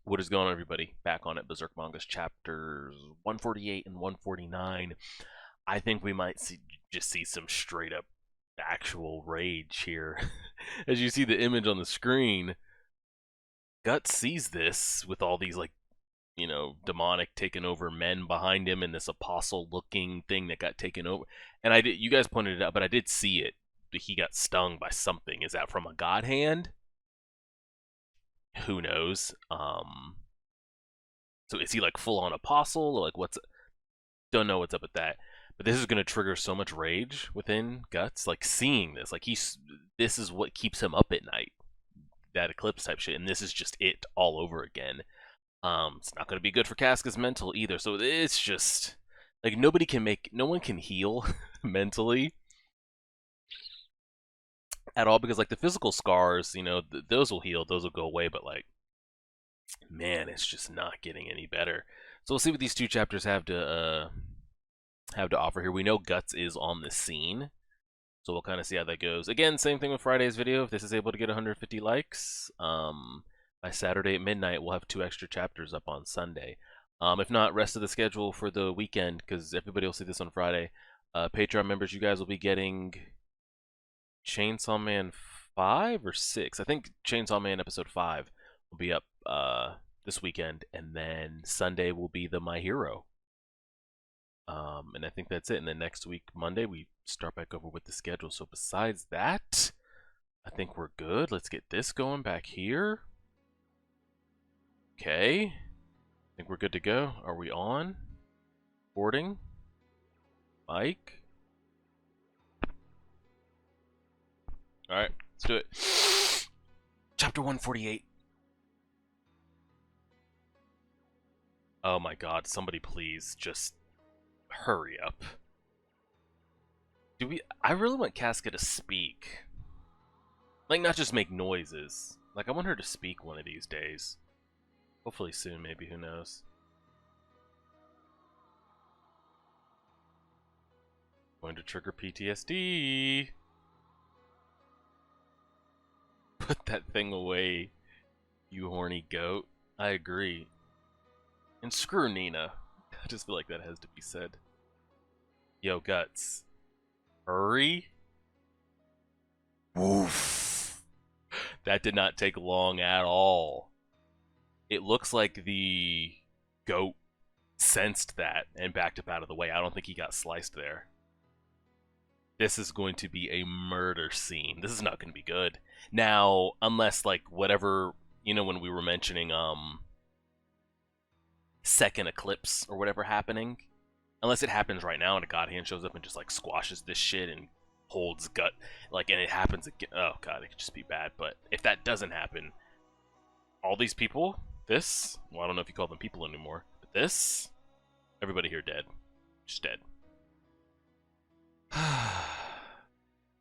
What is going on, everybody? Back on it, Berserk Manga's chapters 148 and 149. I think we might just see some straight up actual rage here. As you see the image on the screen, Guts sees this with all these, like, demonic taken over men behind him and this apostle looking thing that got taken over. And you guys pointed it out, but I did see it. He got stung by something. Is that from a god hand? Who knows? So is he like full on apostle? Or like don't know what's up with that. But this is gonna trigger so much rage within Guts, like seeing this. Like this is what keeps him up at night. That eclipse type shit, and this is just it all over again. It's not gonna be good for Casca's mental either. So it's just like no one can heal mentally at all, because like the physical scars, those will heal, those will go away, but like, man, it's just not getting any better. So we'll see what these two chapters have to offer here. We know Guts is on the scene, so we'll kind of see how that goes. Again, same thing with Friday's video. If this is able to get 150 likes, by Saturday at midnight, we'll have 2 extra chapters up on Sunday. If not, rest of the schedule for the weekend, because everybody will see this on Friday. Patreon members, you guys will be getting Chainsaw Man 5 or 6. I think Chainsaw Man episode 5 will be up this weekend, and then Sunday will be the My Hero. And I think that's it. And then next week, Monday, we start back over with the schedule. So besides that, I think we're good. Let's get this going back here. Okay. I think we're good to go. Are we on? Boarding? Mike? Alright, let's do it. Chapter 148. Oh my god, somebody please just hurry up. I really want Casca to speak. Like, not just make noises. Like, I want her to speak one of these days. Hopefully soon, maybe, who knows. Going to trigger PTSD. Put that thing away, you horny goat. I agree. And screw Nina. I just feel like that has to be said. Yo, Guts. Hurry. Woof. That did not take long at all. It looks like the goat sensed that and backed up out of the way. I don't think he got sliced there. This is going to be a murder scene. This is not going to be good. Now, unless, like, whatever, when we were mentioning, second eclipse or whatever happening, unless it happens right now and a god hand shows up and just, like, squashes this shit and holds gut, like, and it happens again. Oh, God, it could just be bad. But if that doesn't happen, all these people, well, I don't know if you call them people anymore, but everybody here dead. Just dead.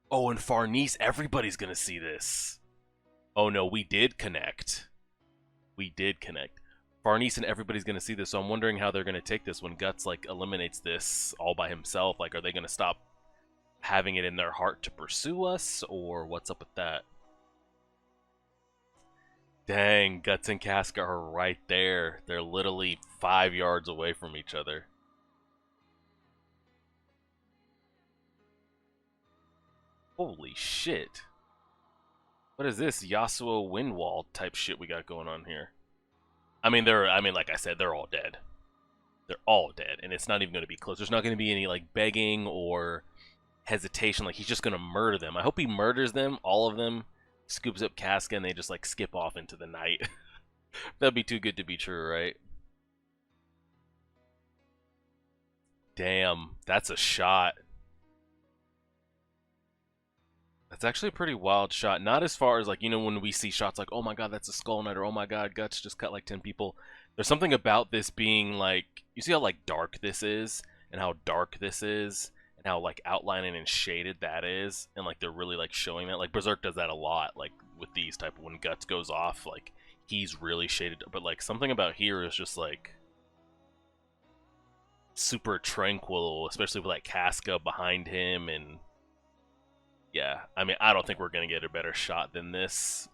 Oh, and Farnese, everybody's gonna see this. Oh no, we did connect. We did connect. Farnese and everybody's gonna see this, so I'm wondering how they're gonna take this when Guts, like, eliminates this all by himself. Like, are they gonna stop having it in their heart to pursue us, or what's up with that? Dang, Guts and Casca are right there. They're literally 5 yards away from each other. Holy shit. What is this Yasuo Windwall type shit we got going on here? I mean, like I said, they're all dead. They're all dead, and it's not even going to be close. There's not going to be any, like, begging or hesitation. Like, he's just going to murder them. I hope he murders them, all of them, scoops up Casca, and they just, like, skip off into the night. That'd be too good to be true, right? Damn, that's a shot. That's actually a pretty wild shot. Not as far as, like, when we see shots like, oh my god, that's a Skull Knight, or oh my god, Guts just cut like 10 people. There's something about this being, like, you see how, like, dark this is, and how dark this is, and how, like, outlining and shaded that is, and, like, they're really, like, showing that. Like, Berserk does that a lot, like, with these type of, when Guts goes off, like, he's really shaded. But, like, something about here is just, like, super tranquil, especially with, like, Casca behind him, and yeah, I mean, I don't think we're going to get a better shot than this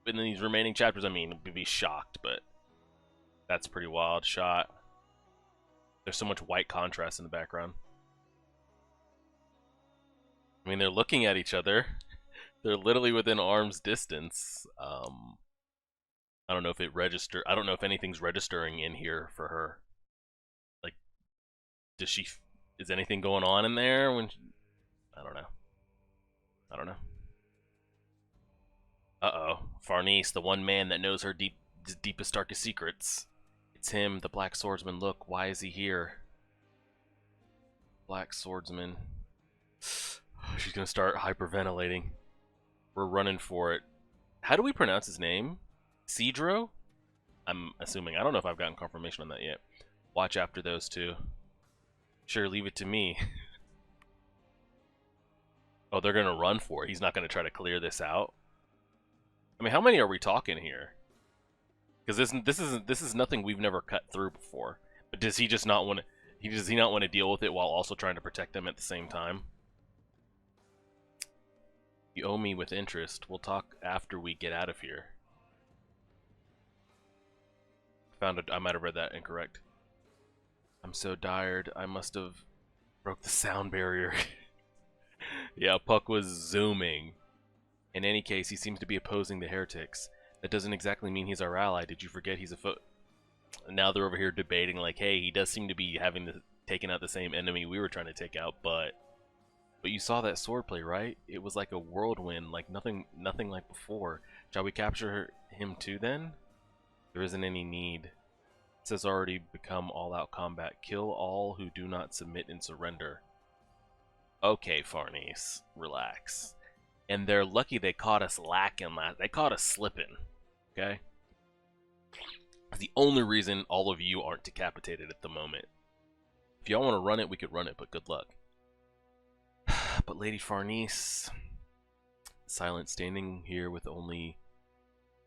in these remaining chapters. I mean, we'd be shocked, but That's a pretty wild shot. There's so much white contrast in the background. I mean, they're looking at each other. They're literally within arm's distance. I don't know if it register. I don't know if anything's registering in here for her. Like, does she? Is anything going on in there? I don't know. I don't know. Uh-oh. Farnese, the one man that knows her deepest, darkest secrets. It's him, the Black Swordsman. Look, why is he here? Black Swordsman. She's gonna start hyperventilating. We're running for it. How do we pronounce his name? Cedro? I'm assuming. I don't know if I've gotten confirmation on that yet. Watch after those two. Sure, leave it to me. Oh, they're gonna run for it. He's not gonna try to clear this out. I mean, how many are we talking here? Because this is nothing we've never cut through before. But does he just not want to? Does he not want to deal with it while also trying to protect them at the same time? You owe me with interest. We'll talk after we get out of here. I might have read that incorrect. I'm so tired. I must have broke the sound barrier. Yeah, Puck was zooming. In any case, he seems to be opposing the heretics. That doesn't exactly mean he's our ally. Did you forget he's a foot? Now they're over here debating, like, hey, he does seem to be taking out the same enemy we were trying to take out, but you saw that swordplay, right? It was like a whirlwind, like nothing like before. Shall we capture him too then? There isn't any need. This has already become all-out combat. Kill all who do not submit and surrender. Okay, Farnese, relax. And they're lucky they caught us lacking last. They caught us slipping. Okay? The only reason all of you aren't decapitated at the moment. If y'all want to run it, we could run it, but good luck. But Lady Farnese, silent, standing here with only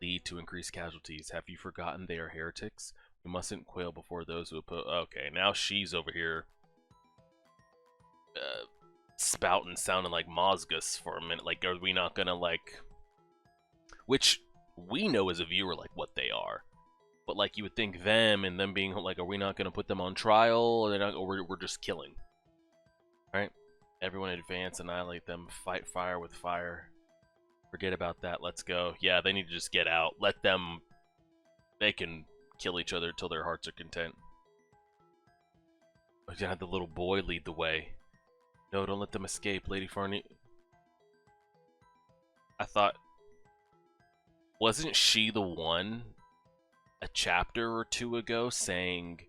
lead to increase casualties. Have you forgotten they are heretics? We mustn't quail before those who oppose. Okay, now she's over here spouting, sounding like Mozgus for a minute. Like, are we not gonna, like... Which we know as a viewer, like, what they are. But, like, you would think them and them being, like, are we not gonna put them on trial? Or we're just killing. Right? Everyone advance, annihilate them, fight fire with fire. Forget about that, let's go. Yeah, they need to just get out. Let them... They can kill each other till their hearts are content. We're gonna have the little boy lead the way. No, don't let them escape, Lady Farnese. I thought... Wasn't she the one a chapter or two ago saying...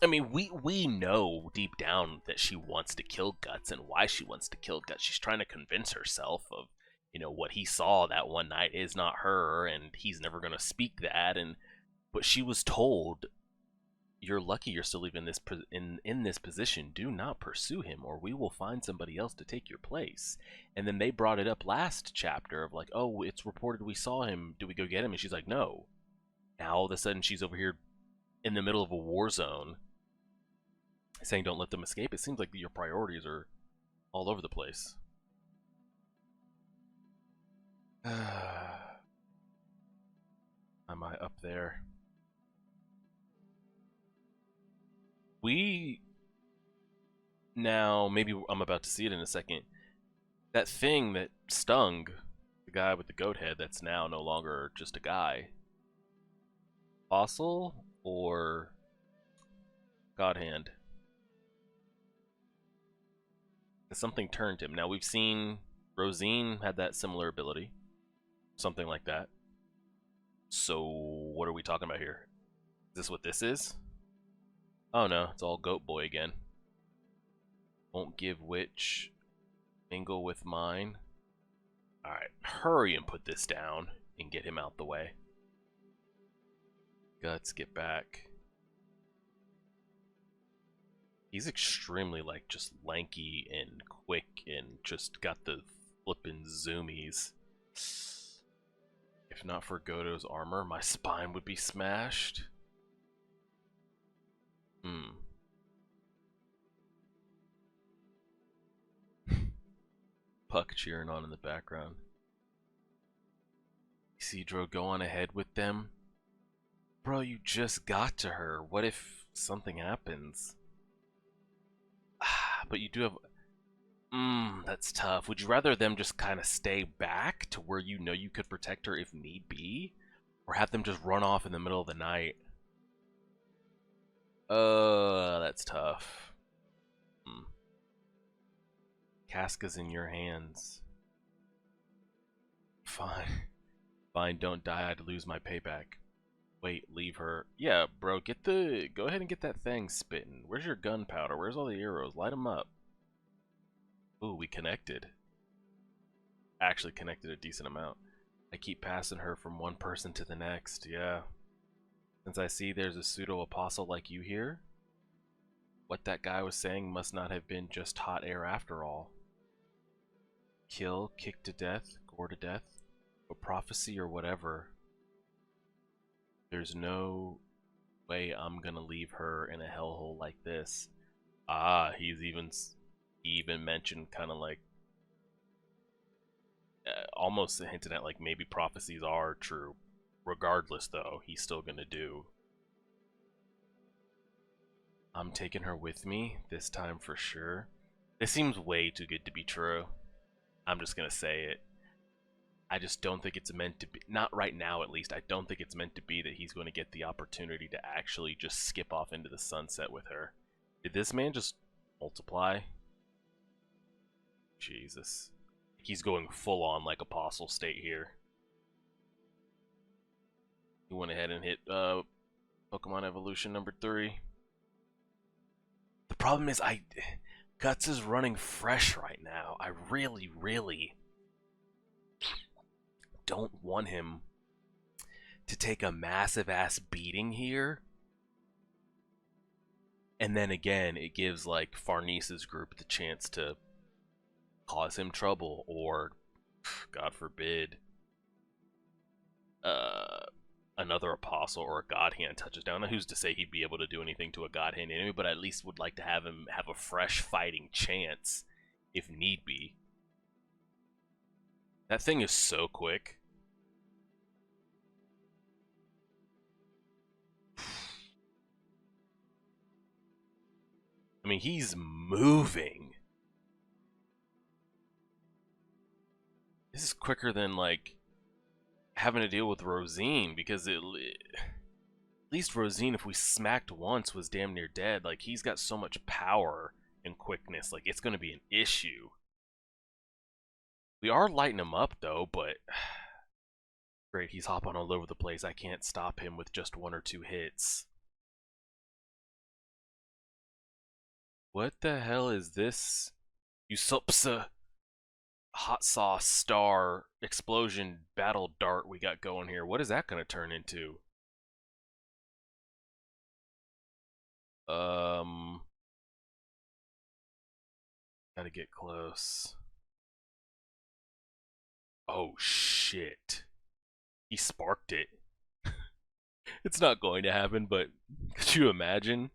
I mean, we know deep down that she wants to kill Guts and why she wants to kill Guts. She's trying to convince herself of, you know, what he saw that one night is not her, and he's never going to speak that. But she was told, you're lucky you're still even in this position. Do not pursue him, or we will find somebody else to take your place. And then they brought it up last chapter of like, oh, it's reported we saw him. Do we go get him? And she's like, no. Now all of a sudden she's over here in the middle of a war zone saying don't let them escape. It seems like your priorities are all over the place. Am I up there? We now, maybe I'm about to see it in a second. That thing that stung the guy with the goat head that's now no longer just a guy. Fossil or God Hand? Something turned him. Now we've seen Rosine had that similar ability. Something like that. So what are we talking about here? Is this what this is? Oh no, it's all Goat Boy again. Won't give which. Mingle with mine. Alright, hurry and put this down and get him out the way. Guts, get back. He's extremely, like, just lanky and quick and just got the flippin' zoomies. If not for Goto's armor, my spine would be smashed. Puck cheering on in the background. Cedro, go on ahead with them. Bro, you just got to her. What if something happens? But you do have. That's tough. Would you rather them just kind of stay back to where you know you could protect her if need be? Or have them just run off in the middle of the night? That's tough. Hmm. Casca's in your hands. Fine. Fine, don't die. I'd lose my payback. Wait, leave her. Yeah, bro, go ahead and get that thing spitting. Where's your gunpowder? Where's all the arrows? Light them up. Ooh, we connected. Actually connected a decent amount. I keep passing her from one person to the next, yeah. Since I see there's a pseudo-apostle like you here, what that guy was saying must not have been just hot air after all. Kill, kick to death, gore to death, a prophecy or whatever. There's no way I'm gonna leave her in a hellhole like this. He even mentioned kind of like almost hinted at like maybe prophecies are true. Regardless, though, he's still gonna do. I'm taking her with me this time for sure. This seems way too good to be true. I'm just gonna say it. I just don't think it's meant to be. Not right now, at least. I don't think it's meant to be that he's going to get the opportunity to actually just skip off into the sunset with her. Did this man just multiply? Jesus. He's going full on like apostle state here. He went ahead and hit Pokemon Evolution number 3. The problem is Guts is running fresh right now. I really, really don't want him to take a massive ass beating here. And then again, it gives like Farnese's group the chance to cause him trouble, or God forbid, another apostle or a god hand touches down. Now, who's to say he'd be able to do anything to a god hand enemy? But at least would like to have him have a fresh fighting chance if need be. That thing is so quick. I mean, he's moving. This is quicker than like having to deal with Rosine, because at least Rosine, if we smacked once, was damn near dead. Like, he's got so much power and quickness, like it's gonna be an issue. We are lighting him up though, but great, he's hopping all over the place. I can't stop him with just 1 or 2 hits. What the hell is this? Usupsa hot sauce star explosion battle dart we got going here. What is that gonna turn into? Gotta get close. Oh shit. He sparked it. It's not going to happen, but could you imagine?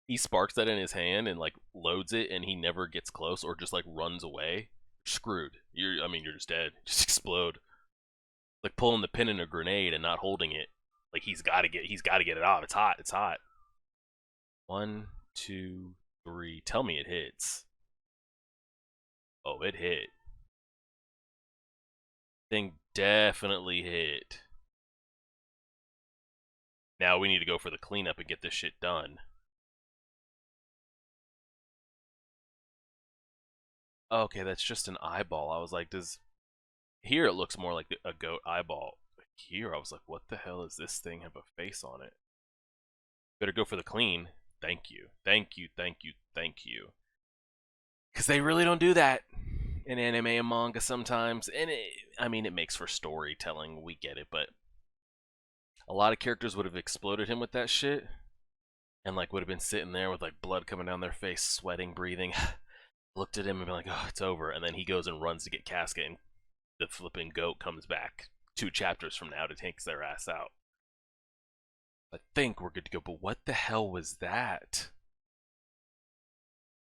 He sparks that in his hand and like loads it, and he never gets close or just like runs away. You're screwed. I mean, you're just dead. Just explode. Like pulling the pin in a grenade and not holding it. Like he's got to get it off. It's hot. It's hot. 1, 2, 3. Tell me it hits. Oh, it hit. Thing definitely hit. Now we need to go for the cleanup and get this shit done. Okay, that's just an eyeball. I was like, here it looks more like a goat eyeball. Here I was like, what the hell is this thing have a face on it? Better go for the clean. Thank you. Thank you. Thank you. Thank you. Because they really don't do that in anime and manga sometimes. And I mean, it makes for storytelling. We get it, but a lot of characters would have exploded him with that shit. And like would have been sitting there with like blood coming down their face, sweating, breathing. Looked at him and been like, oh, it's over. And then he goes and runs to get Casca, and the flipping goat comes back 2 chapters from now to take their ass out. I think we're good to go, but what the hell was that?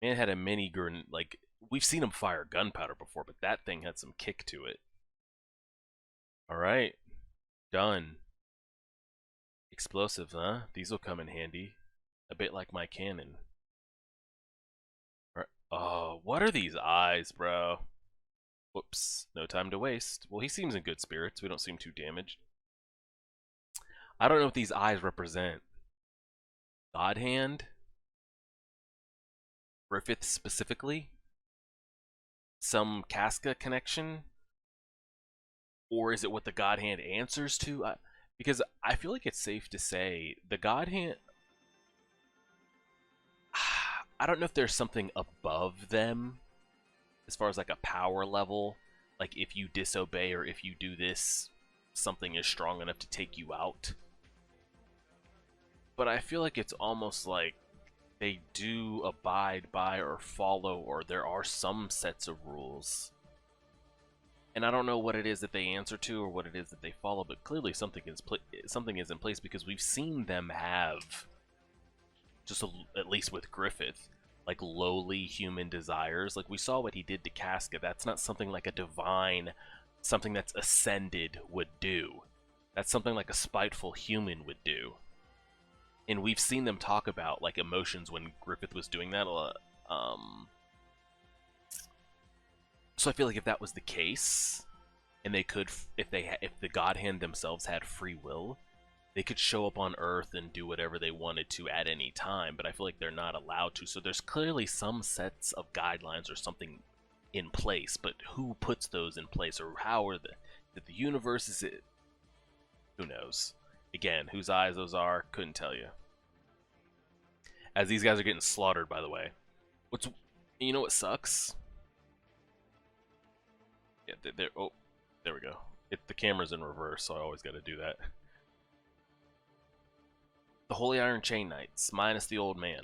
Man had a mini grenade. Like, we've seen him fire gunpowder before, but that thing had some kick to it. Alright. Done. Explosives, huh? These will come in handy. A bit like my cannon. Oh, what are these eyes, bro? Whoops. No time to waste. Well, he seems in good spirits. We don't seem too damaged. I don't know what these eyes represent. God Hand? Griffith specifically? Some Casca connection? Or is it what the God Hand answers to? Because I feel like it's safe to say the God Hand... I don't know if there's something above them as far as like a power level. Like if you disobey or if you do this, something is strong enough to take you out. But I feel like it's almost like they do abide by or follow, or there are some sets of rules. And I don't know what it is that they answer to or what it is that they follow, but clearly something is in place because we've seen them have, just at least with Griffith, like lowly human desires. Like we saw what he did to Casca. That's not something like a divine, something that's ascended would do. That's something like a spiteful human would do. And we've seen them talk about like emotions when Griffith was doing that. So I feel like if that was the case, and they could, if the God Hand themselves had free will, they could show up on Earth and do whatever they wanted to at any time. But I feel like they're not allowed to. So there's clearly some sets of guidelines or something in place. But who puts those in place, or how are the universe is it? Who knows? Again, whose eyes those are, couldn't tell you. As these guys are getting slaughtered, by the way. You know what sucks? Yeah, oh, there we go. The camera's in reverse, so I always got to do that. The Holy Iron Chain Knights, minus the old man.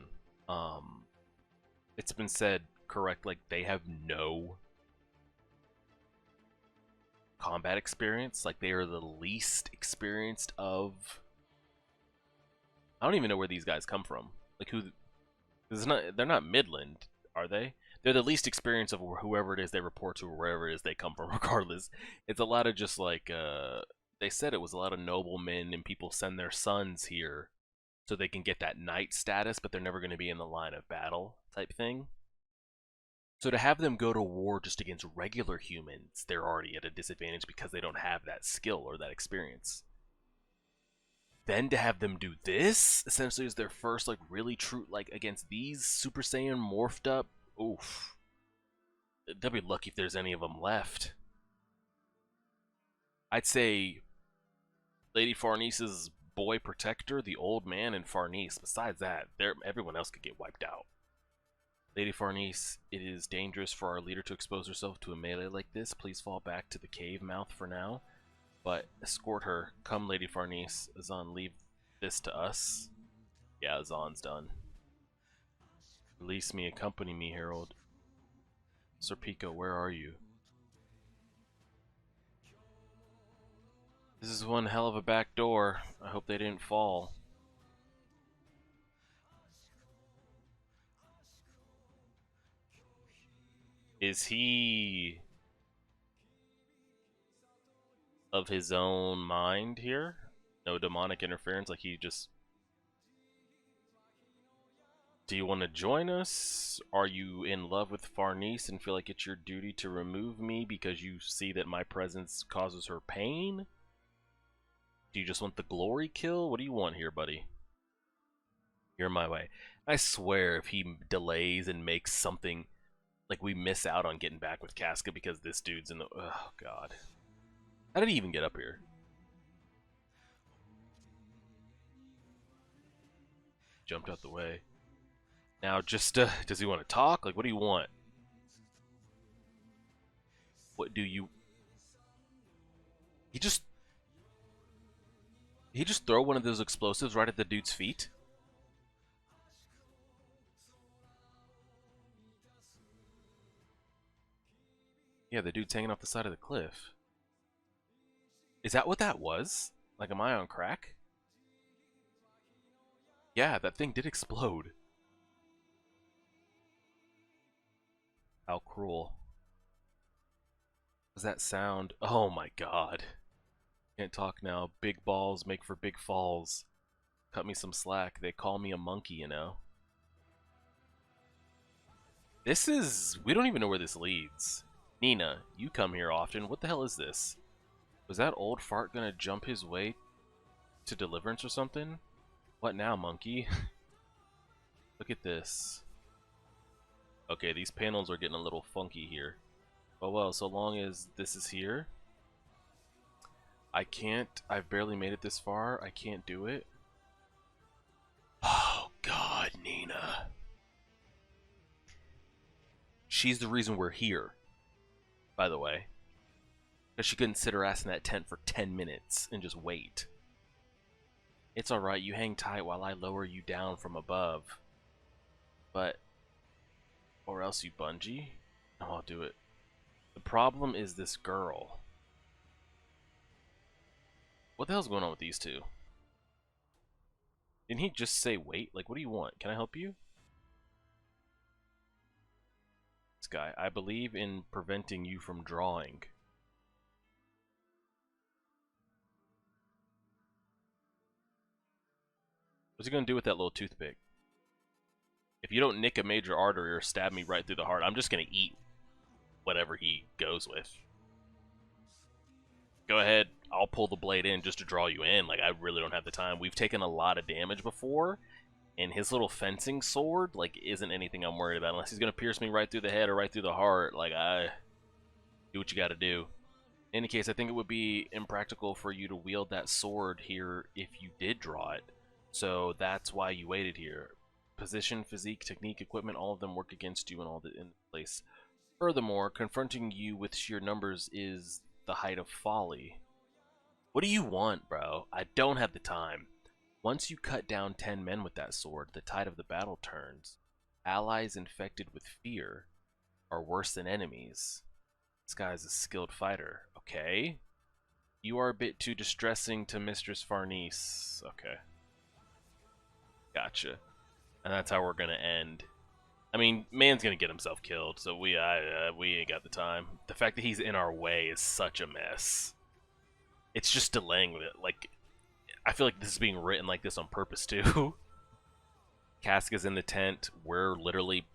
It's been said correct, like they have no combat experience. Like they are the least experienced of. I don't even know where these guys come from. Like who? They're not Midland, are they? They're the least experienced of whoever it is they report to or wherever it is they come from, regardless. It's a lot of just like, they said it was a lot of noblemen and people send their sons here so they can get that knight status, but they're never going to be in the line of battle type thing. So to have them go to war just against regular humans, they're already at a disadvantage because they don't have that skill or that experience. Then to have them do this, essentially is their first, like, really true, like, against these Super Saiyan morphed up. Oof. They'll be lucky if there's any of them left. I'd say Lady Farnese's boy protector, the old man, and Farnese. Besides that, everyone else could get wiped out. Lady Farnese, it is dangerous for our leader to expose herself to a melee like this. Please fall back to the cave mouth for now. But escort her. Come, Lady Farnese. Azan, leave this to us. Yeah, Azan's done. Release me, accompany me, Herald. Serpico, where are you? This is one hell of a back door. I hope they didn't fall. Is he of his own mind here? No demonic interference, like he just... Do you want to join us? Are you in love with Farnese and feel like it's your duty to remove me because you see that my presence causes her pain? Do you just want the glory kill? What do you want here, buddy? You're my way. I swear if he delays and makes something, like we miss out on getting back with Casca because this dude's in the... Oh, God. How did he even get up here? Jumped out the way. Now, just, does he want to talk? Like, what do you want? What do you... He just throw one of those explosives right at the dude's feet? Yeah, the dude's hanging off the side of the cliff. Is that what that was? Like, am I on crack? Yeah, that thing did explode. How cruel. What does that sound? Oh my god. Can't talk now. Big balls make for big falls. cut me some slack. They call me a monkey, you know. This is... we don't even know where this leads. Nina, you come here often. What the hell is this? Was that old fart gonna jump his way to deliverance or something? What now, monkey? Look at this. Okay, these panels are getting a little funky here. Oh well, so long as this is here. I can't... I've barely made it this far. I can't do it. Oh god, Nina. She's the reason we're here, by the way. Because she couldn't sit her ass in that tent for 10 minutes and just wait. It's alright, you hang tight while I lower you down from above. But... or else you bungee? No, I'll do it. The problem is this girl. What the hell's going on with these two? Didn't he just say wait? Like, what do you want? Can I help you? This guy. I believe in preventing you from drawing. What's he gonna do with that little toothpick? If you don't nick a major artery or stab me right through the heart, I'm just gonna eat whatever he goes with. Go ahead, I'll pull the blade in just to draw you in. Like, I really don't have the time. We've taken a lot of damage before, and his little fencing sword, like, isn't anything I'm worried about. Unless he's gonna pierce me right through the head or right through the heart, like, do what you gotta do. In any case, I think it would be impractical for you to wield that sword here if you did draw it. So that's why you waited here. Position, physique, technique, equipment, all of them work against you in all in place. Furthermore, confronting you with sheer numbers is the height of folly. What do you want, bro? I don't have the time. Once you cut down 10 men with that sword, the tide of the battle turns. Allies infected with fear are worse than enemies. This guy's a skilled fighter. Okay. You are a bit too distressing to Mistress Farnese. Okay. Gotcha. And that's how we're gonna end. I mean, man's gonna get himself killed, so we ain't got the time. The fact that he's in our way is such a mess. It's just delaying it. Like, I feel like this is being written like this on purpose too. Casca's in the tent. We're literally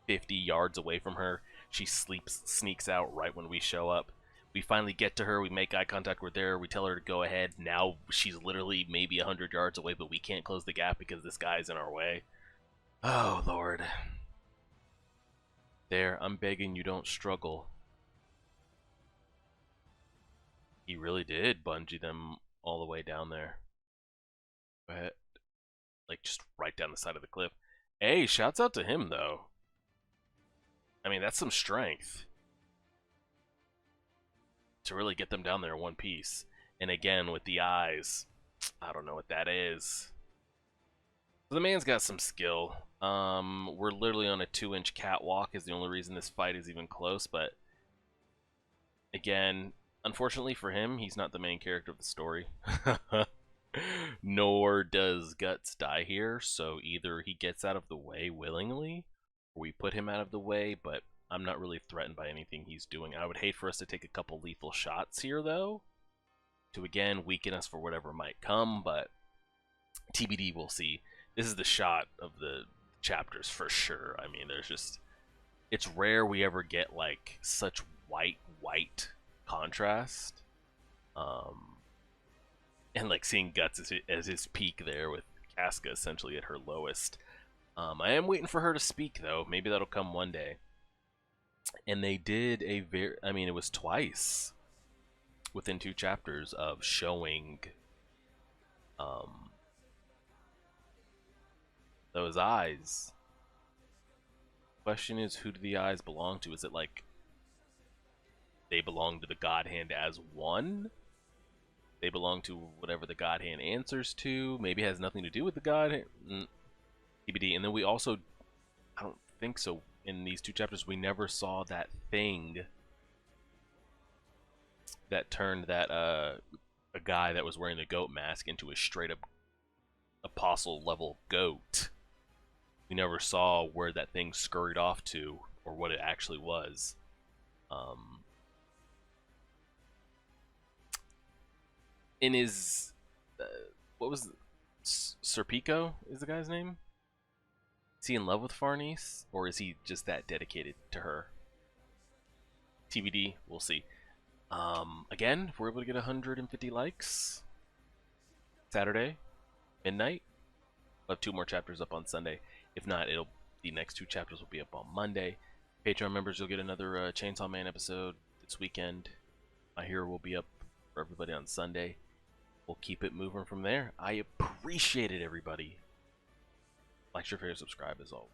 50 yards away from her. She sneaks out right when we show up. We finally get to her. We make eye contact. We're there. We tell her to go ahead. Now she's literally maybe 100 yards away, but we can't close the gap because this guy's in our way. Oh, Lord. There, I'm begging you don't struggle. He really did bungee them all the way down there. Go ahead. Like, just right down the side of the cliff. Hey, shouts out to him, though. I mean, that's some strength. To really get them down there in one piece. And again, with the eyes. I don't know what that is. So the man's got some skill. We're literally on a 2-inch catwalk is the only reason this fight is even close, but again, unfortunately for him, he's not the main character of the story. Nor does Guts die here, so either he gets out of the way willingly, or we put him out of the way, but I'm not really threatened by anything he's doing. I would hate for us to take a couple lethal shots here, though, to again weaken us for whatever might come, but TBD, we'll see. This is the shot of the chapters for sure. I mean, there's just... it's rare we ever get, like, such white contrast. And, like, seeing Guts as his peak there with Casca essentially at her lowest. I am waiting for her to speak, though. Maybe that'll come one day. And they did a very... I mean, it was twice within 2 chapters of showing... those eyes. Question is, who do the eyes belong to? Is it like they belong to the God Hand as one? They belong to whatever the God Hand answers to? Maybe it has nothing to do with the God Hand. TBD. And then we also, I don't think so, in these 2 chapters, we never saw that thing that turned that a guy that was wearing the goat mask into a straight up apostle level goat. We never saw where that thing scurried off to, or what it actually was. In his, what was? Serpico is the guy's name. Is he in love with Farnese, or is he just that dedicated to her? TBD, we'll see. Again, if we're able to get 150 likes, Saturday, midnight, we'll have 2 more chapters up on Sunday. If not, the next 2 chapters will be up on Monday. Patreon members, you'll get another Chainsaw Man episode this weekend. My Hero will be up for everybody on Sunday. We'll keep it moving from there. I appreciate it, everybody. Like, share, favorite, subscribe as always.